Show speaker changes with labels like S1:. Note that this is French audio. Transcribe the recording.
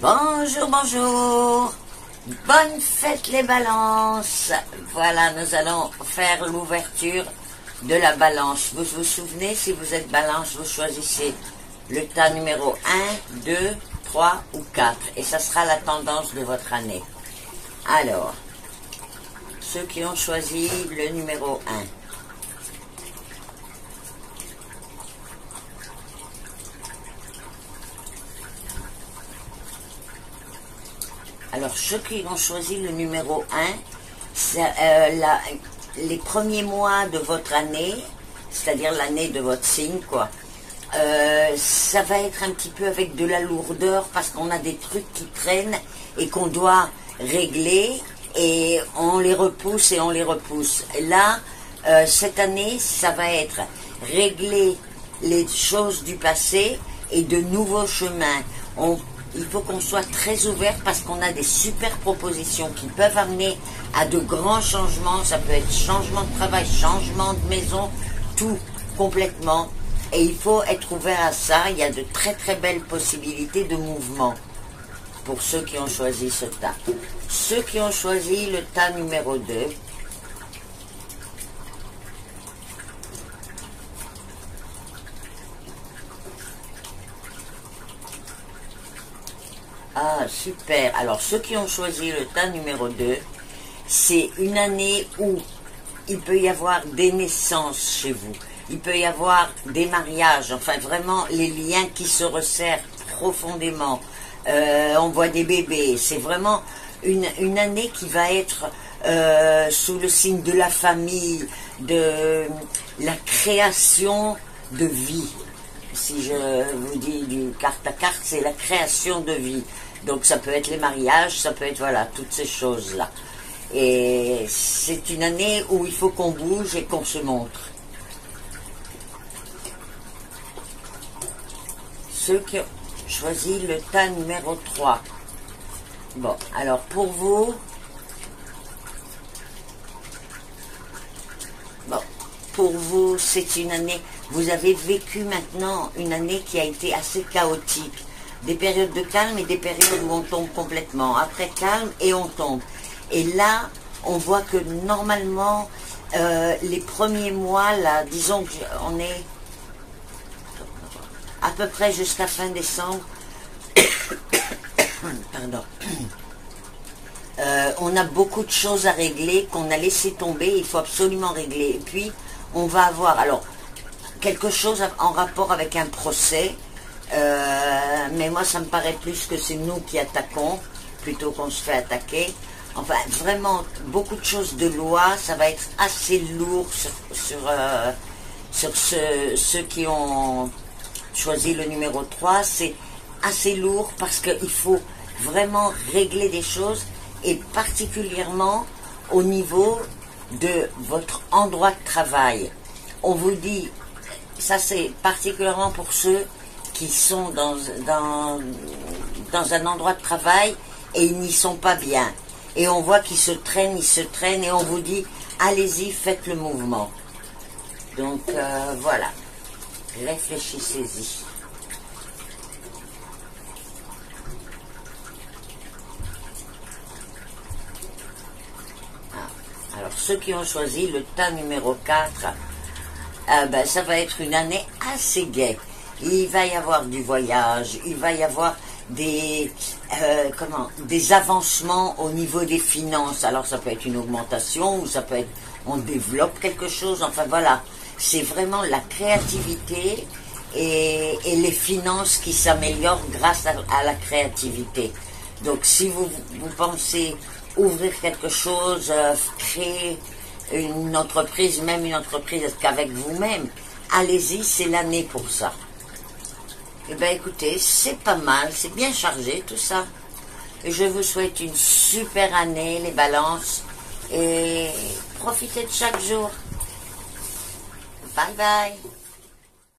S1: Bonjour, bonjour. Bonne fête les balances. Voilà, nous allons faire l'ouverture de la balance. Vous vous souvenez, si vous êtes balance, vous choisissez le tas numéro 1, 2, 3 ou 4. Et ça sera la tendance de votre année. Alors, ceux qui ont choisi le numéro 1. Alors, ceux qui ont choisi le numéro 1, les premiers mois de votre année, c'est-à-dire l'année de votre signe, quoi, ça va être un petit peu avec de la lourdeur parce qu'on a des trucs qui traînent et qu'on doit régler et on les repousse et on les repousse. Là, cette année, ça va être régler les choses du passé et de nouveaux chemins. Il faut qu'on soit très ouvert parce qu'on a des super propositions qui peuvent amener à de grands changements. Ça peut être changement de travail, changement de maison, tout complètement. Et il faut être ouvert à ça. Il y a de très très belles possibilités de mouvement pour ceux qui ont choisi ce tas. Ceux qui ont choisi le tas numéro 2, ah, super. Alors, ceux qui ont choisi le tas numéro 2, c'est une année où il peut y avoir des naissances chez vous. Il peut y avoir des mariages, enfin vraiment les liens qui se resserrent profondément. On voit des bébés. C'est vraiment une année qui va être sous le signe de la famille, de la création de vie. Si je vous dis du carte à carte, c'est la création de vie. Donc ça peut être les mariages, ça peut être voilà, toutes ces choses-là. Et c'est une année où il faut qu'on bouge et qu'on se montre. Ceux qui ont choisi le tas numéro 3. Bon, alors pour vous, c'est une année, vous avez vécu maintenant une année qui a été assez chaotique. Des périodes de calme et des périodes où on tombe complètement. Après calme et on tombe. Et là, on voit que normalement, les premiers mois, là, disons qu'on est à peu près jusqu'à fin décembre. Pardon. On a beaucoup de choses à régler qu'on a laissé tomber. Il faut absolument régler. Et puis, on va avoir alors quelque chose en rapport avec un procès. Mais moi ça me paraît plus que c'est nous qui attaquons plutôt qu'on se fait attaquer. Enfin vraiment beaucoup de choses de loi, ça va être assez lourd sur ceux qui ont choisi le numéro 3. C'est assez lourd parce qu'il faut vraiment régler des choses et particulièrement au niveau de votre endroit de travail. On vous dit, ça c'est particulièrement pour ceux qui sont dans un endroit de travail et ils n'y sont pas bien. Et on voit qu'ils se traînent et on vous dit, allez-y, faites le mouvement. Donc voilà, réfléchissez-y. Alors ceux qui ont choisi le tas numéro 4, ben, ça va être une année assez gaie. Il va y avoir du voyage, il va y avoir des avancements au niveau des finances. Alors ça peut être une augmentation ou ça peut être on développe quelque chose. Enfin voilà, c'est vraiment la créativité et les finances qui s'améliorent grâce à la créativité. Donc si vous pensez ouvrir quelque chose, créer une entreprise, même une entreprise qu'avec vous-même, allez-y, c'est l'année pour ça. Eh bien écoutez, c'est pas mal, c'est bien chargé tout ça. Et je vous souhaite une super année les balances et profitez de chaque jour. Bye bye.